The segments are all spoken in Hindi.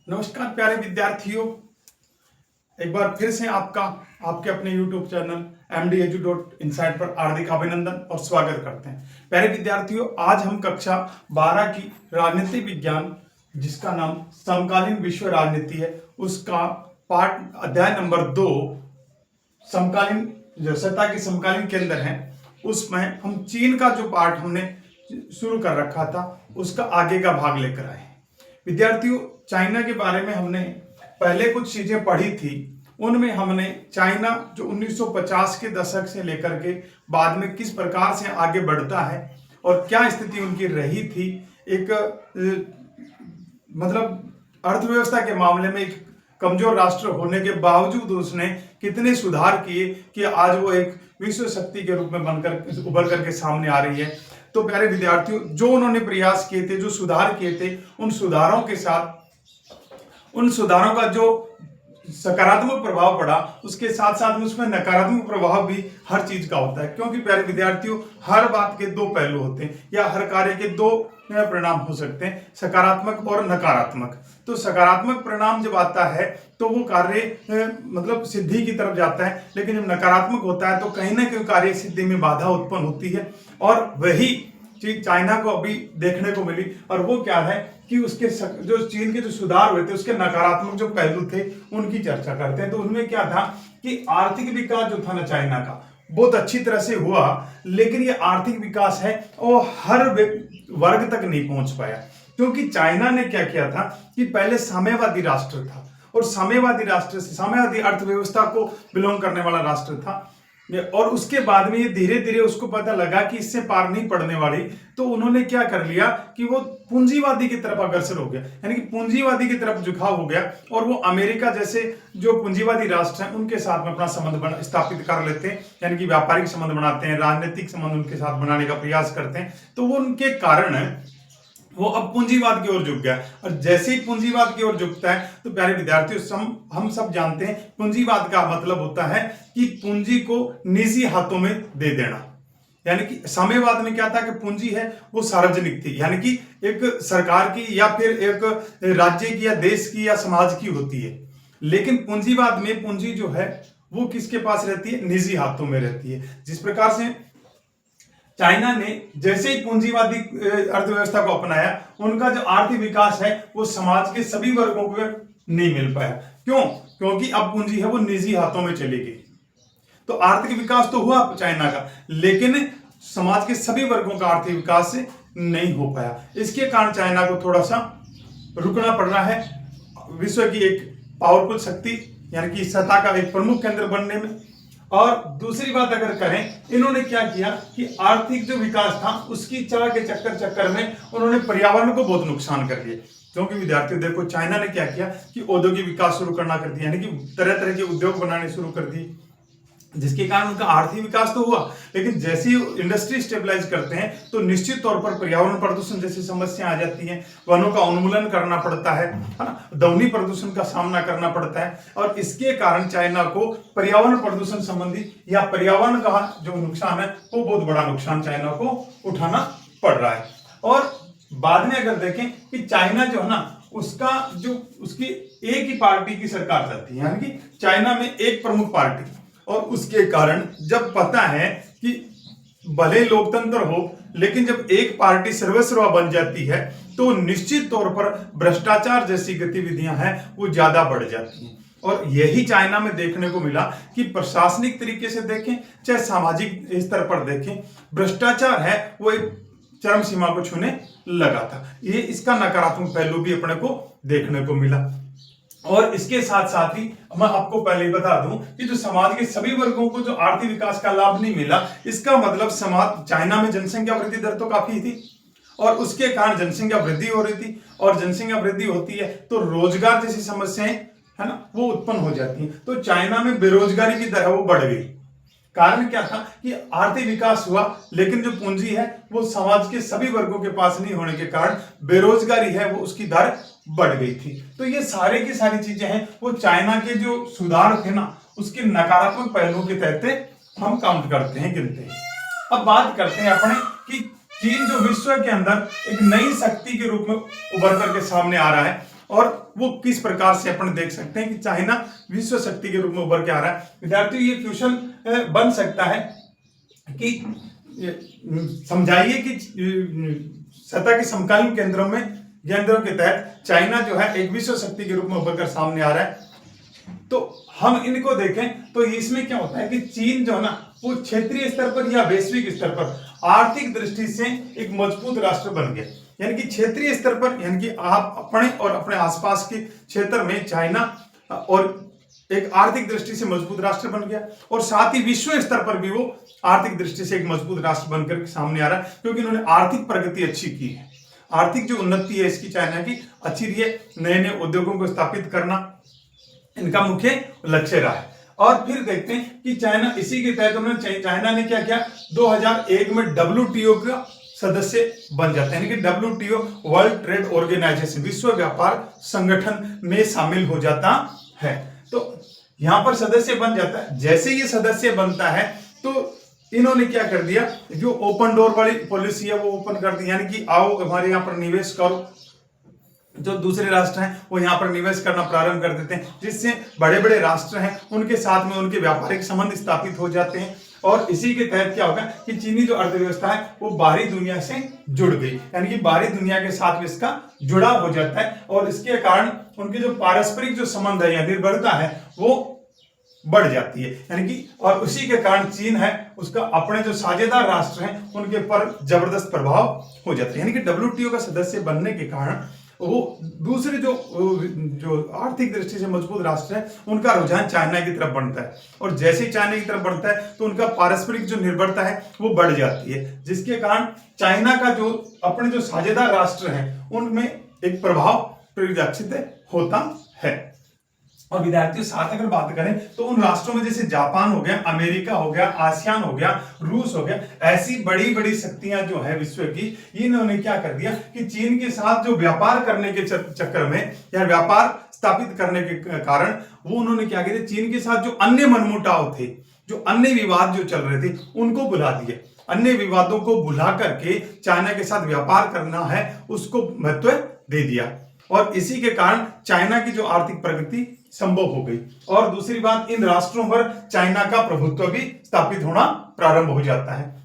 नमस्कार प्यारे विद्यार्थियों, एक बार फिर से आपके अपने YouTube चैनल mdedu.insight पर हार्दिक अभिनंदन और स्वागत करते हैं। प्यारे विद्यार्थियों, आज हम कक्षा 12 की राजनीति विज्ञान, जिसका नाम समकालीन विश्व राजनीति है, उसका पाठ अध्याय नंबर 2 समकालीन जो सत्ता के समकालीन केंद्र हैं, उसमें हम चीन का जो पाठ हमने शुरू कर रखा था उसका आगे का भाग लेकर आए हैं। विद्यार्थियों, चाइना के बारे में हमने पहले कुछ चीजें पढ़ी थी। उनमें हमने चाइना जो 1950 के दशक से लेकर के बाद में किस प्रकार से आगे बढ़ता है और क्या स्थिति उनकी रही थी, एक अर्थव्यवस्था के मामले में एक कमजोर राष्ट्र होने के बावजूद उसने कितने सुधार किए कि आज वो एक विश्व शक्ति के रूप में बनकर उभर करके सामने आ रही है। तो प्यारे विद्यार्थियों, जो उन्होंने प्रयास किए थे, जो सुधार किए थे, उन सुधारों के साथ उन सुधारों का जो सकारात्मक प्रभाव पड़ा, उसके साथ साथ में उसमें नकारात्मक प्रभाव भी हर चीज का होता है। क्योंकि प्यारे विद्यार्थियों, हर बात के दो पहलू होते हैं या हर कार्य के दो परिणाम हो सकते हैं, सकारात्मक और नकारात्मक। तो सकारात्मक परिणाम जब आता है तो वो कार्य सिद्धि की तरफ जाता है, लेकिन जब नकारात्मक होता है तो कहीं ना कहीं कार्य सिद्धि में बाधा उत्पन्न होती है। और वही चीज चाइना को अभी देखने को मिली। और वो क्या है कि उसके जो चीन के जो सुधार हुए थे उसके नकारात्मक जो पहलू थे उनकी चर्चा करते हैं। तो उनमें क्या था कि आर्थिक विकास जो था ना चाइना का, बहुत अच्छी तरह से हुआ, लेकिन ये आर्थिक विकास है वो हर वर्ग तक नहीं पहुंच पाया। क्योंकि चाइना ने क्या किया था कि पहले साम्यवादी राष्ट्र था और साम्यवादी अर्थव्यवस्था को बिलोंग करने वाला राष्ट्र था। और उसके बाद में ये धीरे धीरे उसको पता लगा कि इससे पार नहीं पड़ने वाली, तो उन्होंने क्या कर लिया कि वो पूंजीवादी की तरफ अग्रसर हो गया, यानी कि पूंजीवादी की तरफ झुकाव हो गया। और वो अमेरिका जैसे जो पूंजीवादी राष्ट्र हैं उनके साथ में अपना संबंध स्थापित कर लेते हैं, यानी कि व्यापारिक संबंध बनाते हैं, राजनीतिक संबंध उनके साथ बनाने का प्रयास करते हैं। तो वो उनके कारण वो अब पूंजीवाद की ओर झुक गया। और जैसे ही पूंजीवाद की ओर झुकता है तो प्यारे विद्यार्थियों, हम सब जानते हैं पूंजीवाद का मतलब होता है कि पूंजी को निजी हाथों में दे देना। यानी कि साम्यवाद में क्या था कि पूंजी है वो सार्वजनिक थी, यानी कि एक सरकार की या फिर एक राज्य की या देश की या समाज की होती है। लेकिन पूंजीवाद में पूंजी जो है वो किसके पास रहती है? निजी हाथों में रहती है। जिस प्रकार से चाइना ने जैसे ही पूंजीवादी अर्थव्यवस्था को अपनाया, उनका जो आर्थिक विकास है वो समाज के सभी वर्गों को नहीं मिल पाया। क्यों? क्योंकि अब पूंजी है वो निजी हाथों में चली गई। तो आर्थिक विकास तो हुआ चाइना का, लेकिन समाज के सभी वर्गों का आर्थिक विकास नहीं हो पाया। इसके कारण चाइना को थोड़ा सा रुकना पड़ रहा है विश्व की एक पावरफुल शक्ति, यानी कि सत्ता का एक प्रमुख केंद्र बनने में। और दूसरी बात अगर करें, इन्होंने क्या किया कि आर्थिक जो विकास था उसकी चाह के चक्कर में उन्होंने पर्यावरण को बहुत नुकसान कर दिया। क्योंकि विद्यार्थियों देखो, चाइना ने क्या किया कि औद्योगिक विकास शुरू करना कर दिया, यानी कि तरह तरह के उद्योग बनाने शुरू कर दिए, जिसके कारण उनका आर्थिक विकास तो हुआ। लेकिन जैसे ही इंडस्ट्री स्टेबलाइज करते हैं तो निश्चित तौर पर पर्यावरण प्रदूषण जैसी समस्या आ जाती है, वनों का उन्मूलन करना पड़ता है ना, ध्वनि प्रदूषण का सामना करना पड़ता है। और इसके कारण चाइना को पर्यावरण प्रदूषण संबंधी या पर्यावरण का जो नुकसान है वो बहुत बड़ा नुकसान चाइना को उठाना पड़ रहा है। और बाद में अगर देखें कि चाइना जो है ना, उसकी एक ही पार्टी की सरकार चलती है, यानी कि चाइना में एक प्रमुख पार्टी। और उसके कारण जब पता है कि भले लोकतंत्र हो, लेकिन जब एक पार्टी सर्वस्व बन जाती है तो निश्चित तौर पर भ्रष्टाचार जैसी गतिविधियां हैं वो ज्यादा बढ़ जाती हैं। और यही चाइना में देखने को मिला कि प्रशासनिक तरीके से देखें चाहे सामाजिक स्तर पर देखें, भ्रष्टाचार है वो एक चरम सीमा को छूने लगा था। ये इसका नकारात्मक पहलू भी अपने को देखने को मिला। और इसके साथ साथ ही मैं आपको पहले ही बता दूं कि जो समाज के सभी वर्गों को जो आर्थिक विकास का लाभ नहीं मिला, इसका मतलब समाज चाइना में जनसंख्या वृद्धि दर तो काफी थी और उसके कारण जनसंख्या वृद्धि हो रही थी। और जनसंख्या वृद्धि होती है तो रोजगार जैसी समस्याएं है ना वो उत्पन्न हो जाती हैं। तो चाइना में बेरोजगारी की दर वो बढ़ गई। कारण क्या था कि आर्थिक विकास हुआ, लेकिन जो पूंजी है वो समाज के सभी वर्गों के पास नहीं होने के कारण बेरोजगारी है वो उसकी दर बढ़ गई थी। तो ये सारे की सारी चीजें हैं वो चाइना के जो सुधार थे ना उसके नकारात्मक पहलुओं के तहत हम काउंट करते हैं, गिनते हैं। अब बात करते हैं अपने कि चीन जो विश्व के अंदर एक नई शक्ति के रूप में उभर करके सामने आ रहा है और वो किस प्रकार से अपन देख सकते हैं कि चाइना विश्व शक्ति के रूप में उभर के आ रहा है। विद्यार्थियों, ये क्वेश्चन बन सकता है कि समझाइए कि सतह के समकालीन केंद्रों के तहत चाइना जो है एक विश्व शक्ति के रूप में उभर कर सामने आ रहा है। तो हम इनको देखें तो इसमें क्या होता है कि चीन जो है ना वो क्षेत्रीय स्तर पर या वैश्विक स्तर पर आर्थिक दृष्टि से एक मजबूत राष्ट्र बन गया। यानी कि क्षेत्रीय स्तर पर, यानी कि आप अपने और अपने आसपास के क्षेत्र में चाइना और एक आर्थिक दृष्टि से मजबूत राष्ट्र बन गया, और साथ ही विश्व स्तर पर भी वो आर्थिक दृष्टि से एक मजबूत राष्ट्र बनकर सामने आ रहा है, क्योंकि इन्होंने आर्थिक प्रगति अच्छी की है। आर्थिक जो उन्नति है इसकी चाइना की अच्छी रही है। नए नए उद्योगों को स्थापित करना इनका मुख्य लक्ष्य रहा है। और फिर देखते हैं कि चाइना, इसी के तहत उन्होंने चाइना ने क्या किया, 2001 में WTO का सदस्य बन जाता है, यानी कि WTO वर्ल्ड ट्रेड ऑर्गेनाइजेशन, विश्व व्यापार संगठन में शामिल हो जाता है। तो यहां पर सदस्य बन जाता है। जैसे ये सदस्य बनता है तो इन्होंने क्या कर दिया, जो ओपन डोर वाली पॉलिसी है वो ओपन कर दी, यानी कि आओ हमारे यहाँ पर निवेश करो। जो दूसरे राष्ट्र हैं वो यहाँ पर निवेश करना प्रारंभ कर देते हैं, जिससे बड़े बड़े राष्ट्र हैं उनके साथ में उनके व्यापारिक संबंध स्थापित हो जाते हैं। और इसी के तहत क्या होगा कि चीनी जो अर्थव्यवस्था है वो बाहरी दुनिया से जुड़ गई, यानी कि बाहरी दुनिया के साथ में इसका जुड़ाव हो जाता है, और इसके कारण उनके जो पारस्परिक जो संबंध है या निर्भरता है वो बढ़ जाती है। यानी कि और उसी के कारण चीन है उसका अपने जो साझेदार राष्ट्र हैं उनके पर जबरदस्त प्रभाव हो जाता है। यानी कि WTO का सदस्य बनने के कारण वो दूसरे जो आर्थिक दृष्टि से मजबूत राष्ट्र है उनका रुझान चाइना की तरफ बढ़ता है, और जैसे ही चाइना की तरफ बढ़ता है तो उनका पारस्परिक जो निर्भरता है वो बढ़ जाती है, जिसके कारण चाइना का जो अपने जो साझेदार राष्ट्र हैं उनमें एक प्रभाव परिलक्षित होता है। और विद्यार्थियों, साथ अगर बात करें तो उन राष्ट्रों में जैसे जापान हो गया, अमेरिका हो गया, आसियान हो गया, रूस हो गया, ऐसी बड़ी बड़ी शक्तियां जो है विश्व की, इन्होंने क्या कर दिया कि चीन के साथ जो व्यापार करने के चक्कर में या व्यापार स्थापित करने के कारण वो उन्होंने क्या किया, चीन के साथ जो अन्य मनमुटाव थे, जो अन्य विवाद जो चल रहे थे उनको बुला दिए। अन्य विवादों को बुला करके चाइना के साथ व्यापार करना है उसको महत्व दे दिया, और इसी के कारण चाइना की जो आर्थिक प्रगति संभव हो गई। और दूसरी बात, इन राष्ट्रों पर चाइना का प्रभुत्व भी स्थापित होना प्रारंभ हो जाता है।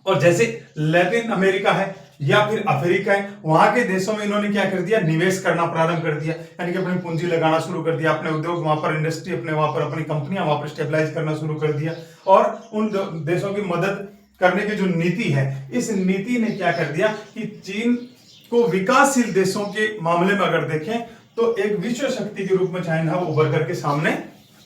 और जैसे लैटिन अमेरिका है या फिर अफ्रीका है, वहां के देशों में इन्होंने क्या कर दिया, निवेश करना प्रारंभ कर दिया, यानी कि अपनी पूंजी लगाना शुरू कर दिया, अपने उद्योग वहां पर, इंडस्ट्री अपने वहां पर, अपनी कंपनियां वहां पर स्टेबलाइज करना शुरू कर दिया। और उन देशों की मदद करने की जो नीति है, इस नीति ने क्या कर दिया कि चीन को विकासशील देशों के मामले में अगर देखें तो एक विश्व शक्ति के रूप में चाइना उभर करके सामने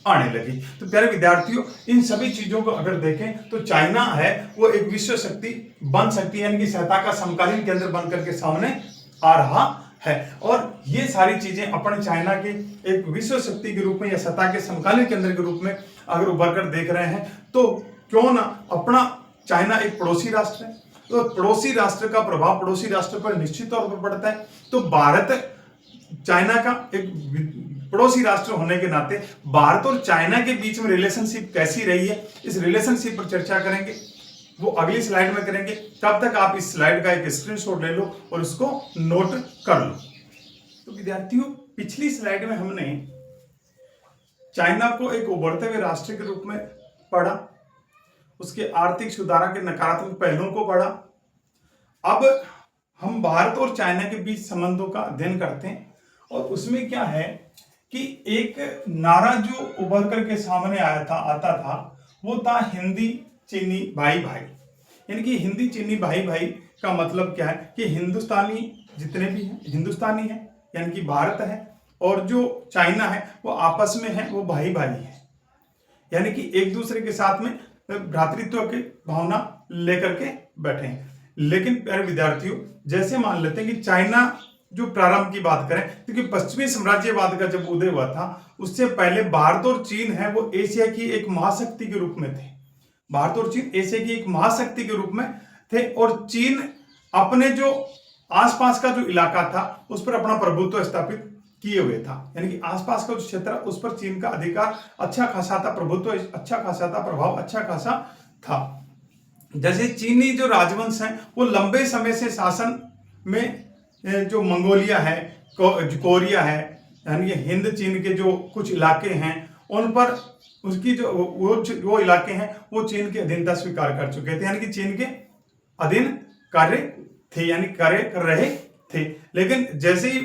आने लगी। तो प्यारे विद्यार्थियों, इन सभी चीजों को अगर देखें तो चाइना है वो एक विश्व शक्ति बन सकती है, यानी कि सत्ता का समकालीन केंद्र बन करके सामने आ रहा है। और ये सारी चीजें अपने चाइना के एक विश्व शक्ति के रूप में या सत्ता के समकालीन केंद्र के रूप में अगर उभर कर देख रहे हैं, तो क्यों ना अपना चाइना एक पड़ोसी राष्ट्र है, तो पड़ोसी राष्ट्र का प्रभाव पड़ोसी राष्ट्र पर निश्चित तौर पर पड़ता है। तो भारत चाइना का एक पड़ोसी राष्ट्र होने के नाते भारत और चाइना के बीच में रिलेशनशिप कैसी रही है, इस रिलेशनशिप पर चर्चा करेंगे, वो अगली स्लाइड में करेंगे। तब तक आप इस स्लाइड का एक स्क्रीनशॉट ले लो और उसको नोट कर लो। तो विद्यार्थियों, पिछली स्लाइड में हमने चाइना को एक उभरते हुए राष्ट्र के रूप में पढ़ा, उसके आर्थिक सुधार के नकारात्मक पहलुओं को पढ़ा। अब हम भारत और चाइना के बीच संबंधों का अध्ययन करते हैं, और उसमें क्या है कि एक नारा जो उभर करके सामने आता था वो था हिंदी चीनी भाई भाई। यानी कि हिंदी चीनी भाई भाई का मतलब क्या है कि हिंदुस्तानी जितने भी हैं हिंदुस्तानी हैं, यानी कि भारत है, और जो चाइना है वो आपस में है, वो भाई भाई है, यानी कि एक दूसरे के साथ में भ्रातृत्व की भावना लेकर के बैठे हैं। लेकिन प्यारे विद्यार्थियों, जैसे मान लेते हैं कि चाइना जो प्रारंभ की बात करें, क्योंकि पश्चिमी साम्राज्यवाद का जब उदय हुआ था उससे पहले भारत और चीन है वो एशिया की एक महाशक्ति के रूप में थे। भारत और चीन एशिया की एक महाशक्ति के रूप में थे, और चीन अपने जो आसपास का जो इलाका था उस पर अपना प्रभुत्व स्थापित किए हुए था, यानी कि आसपास का जो क्षेत्र उस पर चीन का अधिकार अच्छा खासा था, प्रभुत्व अच्छा खासा था, प्रभाव अच्छा खासा था। जैसे चीनी जो राजवंश हैं वो लंबे समय से शासन में, जो मंगोलिया है, कोरिया है, यानी कि हिंद चीन के जो कुछ इलाके हैं उन पर उसकी जो वो इलाके हैं वो चीन की अधीनता स्वीकार कर चुके थे, यानी कि चीन के अधीन कार्य थे, यानी कार्य कर रहे थे। लेकिन जैसे ही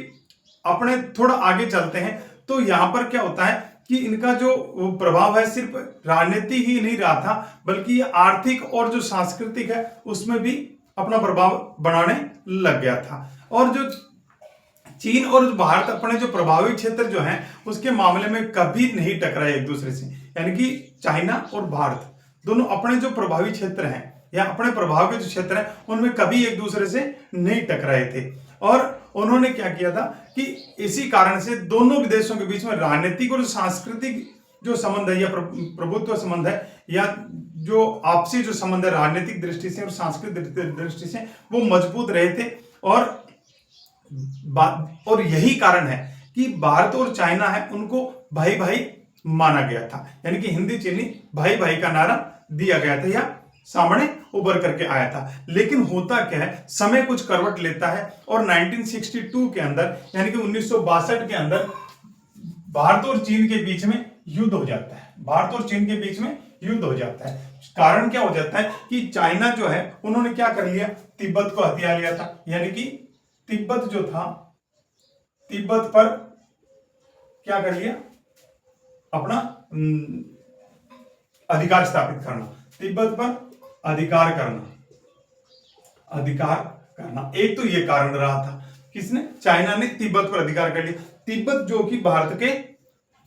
अपने थोड़ा आगे चलते हैं तो यहां पर क्या होता है कि इनका जो प्रभाव है सिर्फ राजनीति ही नहीं रहा था, बल्कि ये आर्थिक और जो सांस्कृतिक है उसमें भी अपना प्रभाव बनाने लग गया था। और जो चीन और भारत अपने जो प्रभावी क्षेत्र जो हैं उसके मामले में कभी नहीं टकराए एक दूसरे से, यानी कि चाइना और भारत दोनों अपने जो प्रभावी क्षेत्र हैं या अपने प्रभाव के जो क्षेत्र हैं उनमें कभी एक दूसरे से नहीं टकराए थे। और उन्होंने क्या किया था कि इसी कारण से दोनों देशों के बीच में राजनीतिक और सांस्कृतिक जो संबंध है या प्रभुत्व संबंध है या जो आपसी जो संबंध है राजनीतिक दृष्टि से और सांस्कृतिक दृष्टि से वो मजबूत रहे थे। और यही कारण है कि भारत और चाइना है उनको भाई भाई माना गया था, यानी कि हिंदी चीनी भाई भाई का नारा दिया गया था या सामने उभर करके आया था। लेकिन होता क्या है, समय कुछ करवट लेता है और 1962 के अंदर यानी कि 1962 के अंदर भारत और चीन के बीच में युद्ध हो जाता है। भारत और चीन के बीच में युद्ध हो जाता है। कारण क्या हो जाता है कि चाइना जो है उन्होंने क्या कर लिया, तिब्बत को हथिया लिया था, यानी कि तिब्बत जो था तिब्बत पर क्या कर लिया, अपना अधिकार स्थापित करना, तिब्बत पर अधिकार करना। एक तो ये कारण रहा था, किसने, चाइना ने तिब्बत पर अधिकार कर लिया। तिब्बत जो कि भारत के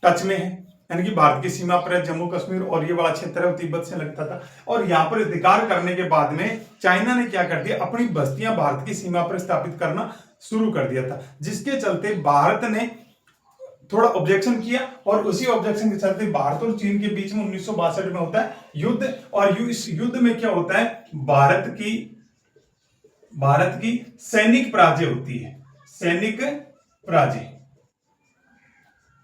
टच में है, यानी कि भारत की सीमा पर जम्मू कश्मीर और ये वाला क्षेत्र है वो तिब्बत से लगता था। और यहां पर अधिकार करने के बाद में चाइना ने क्या कर दिया, अपनी बस्तियां भारत की सीमा पर स्थापित करना शुरू कर दिया था, जिसके चलते भारत ने थोड़ा ऑब्जेक्शन किया और उसी ऑब्जेक्शन के चलते भारत और चीन के बीच में 1962 में होता है युद्ध। और इस युद्ध में क्या होता है, भारत की सैनिक पराजय होती है,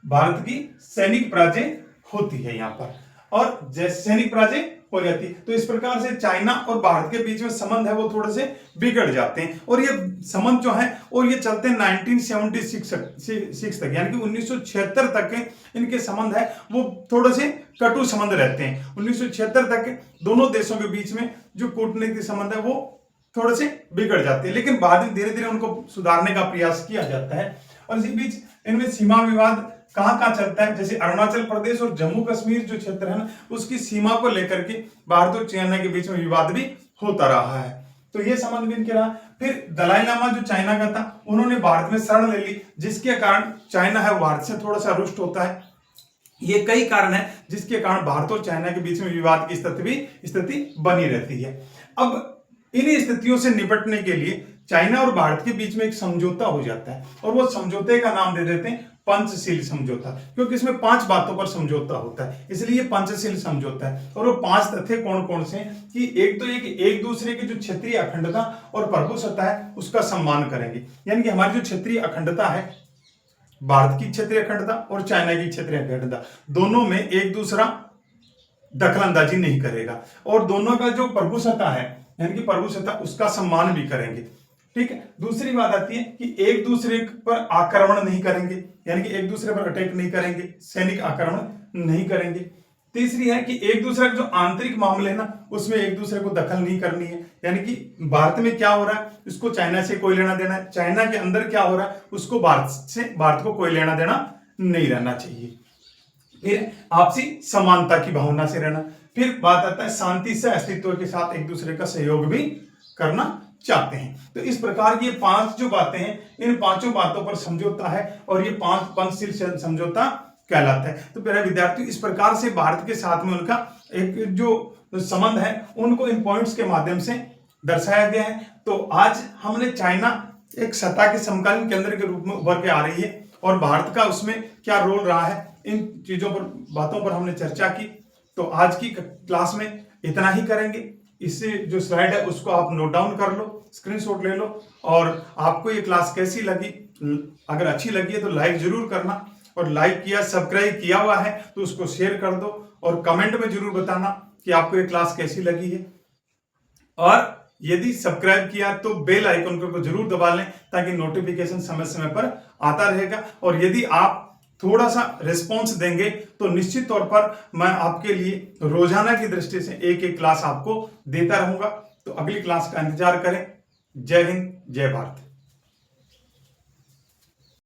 भारत की सैनिक पराजय होती है यहां पर। और जैसे सैनिक पराजय हो जाती है तो इस प्रकार से चाइना और भारत के बीच में संबंध है वो थोड़े से बिगड़ जाते हैं। और ये संबंध जो है और ये चलते हैं 1976 तक, यानी कि 1976 तक इनके संबंध है वो थोड़े से कटु संबंध रहते हैं। 1976 तक दोनों देशों के बीच में जो कूटनीतिक संबंध है वो थोड़े से बिगड़ जाते हैं, लेकिन बाद में धीरे धीरे उनको सुधारने का प्रयास किया जाता है। और इसी बीच इनमें सीमा विवाद कहां कहां चलता है, जैसे अरुणाचल प्रदेश और जम्मू कश्मीर जो क्षेत्र है ना उसकी सीमा को लेकर के भारत और चाइना के बीच में विवाद भी होता रहा है। तो ये संबंध भी इनके रहा। फिर दलाई लामा जो चाइना का था उन्होंने भारत में शरण ले ली, जिसके कारण चाइना है भारत से थोड़ा सा रुष्ट होता है। ये कई कारण है जिसके कारण भारत और चाइना के बीच में विवाद की स्थिति बनी रहती है। अब इन्हीं स्थितियों से निपटने के लिए चाइना और भारत के बीच में एक समझौता हो जाता है और वो समझौते का नाम दे देते हैं पंचशील समझौता, क्योंकि इसमें 5 बातों पर समझौता होता है, इसलिए ये पंचशील समझौता है। और वो 5 तथ्य कौन कौन से हैं कि एक तो एक दूसरे की जो क्षेत्रीय अखंडता और प्रभुसत्ता है उसका सम्मान करेंगे, यानी कि हमारी जो क्षेत्रीय अखंडता है, भारत की क्षेत्रीय अखंडता और चाइना की क्षेत्रीय अखंडता, दोनों में एक दूसरा दखलंदाजी नहीं करेगा और दोनों का जो प्रभुसत्ता है यानी कि प्रभुसत्ता उसका सम्मान भी करेंगे। ठीक है। दूसरी बात आती है कि एक दूसरे पर आक्रमण नहीं करेंगे, यानी कि एक दूसरे पर अटैक नहीं करेंगे, सैनिक आक्रमण नहीं करेंगे। तीसरी है कि एक दूसरे के जो आंतरिक मामले है ना उसमें एक दूसरे को दखल नहीं करनी है, यानी कि भारत में क्या हो रहा है उसको चाइना से कोई लेना देना है, चाइना के अंदर क्या हो रहा है उसको भारत को कोई लेना देना नहीं रहना चाहिए। फिर आपसी समानता की भावना से रहना। फिर बात आता है शांति से अस्तित्व के साथ एक दूसरे का सहयोग भी करना चाहते हैं। तो इस प्रकार की ये 5 जो बातें हैं, इन 5 बातों पर समझौता है और ये 5 पंचशील समझौता कहलाता है। तो प्यारे विद्यार्थियों, इस प्रकार से भारत के साथ में उनका एक जो संबंध है उनको इन पॉइंट्स के माध्यम से दर्शाया गया है। तो आज हमने चाइना एक सत्ता के समकालीन केंद्र के रूप में उभर के आ रही है और भारत का उसमें क्या रोल रहा है, इन चीजों पर बातों पर हमने चर्चा की। तो आज की क्लास में इतना ही करेंगे। इससे जो स्लाइड है उसको आप नोट डाउन कर लो, स्क्रीनशॉट ले लो और आपको ये क्लास कैसी लगी, अगर अच्छी लगी है तो लाइक जरूर करना और लाइक किया, सब्सक्राइब किया हुआ है तो उसको शेयर कर दो और कमेंट में जरूर बताना कि आपको ये क्लास कैसी लगी है। और यदि सब्सक्राइब किया तो बेल आइकन को जरूर दबा लें ताकि नोटिफिकेशन समय समय पर आता रहेगा। और यदि आप थोड़ा सा रिस्पॉन्स देंगे तो निश्चित तौर पर मैं आपके लिए रोजाना की दृष्टि से एक एक क्लास आपको देता रहूंगा। तो अगली क्लास का इंतजार करें। जय हिंद, जय भारत।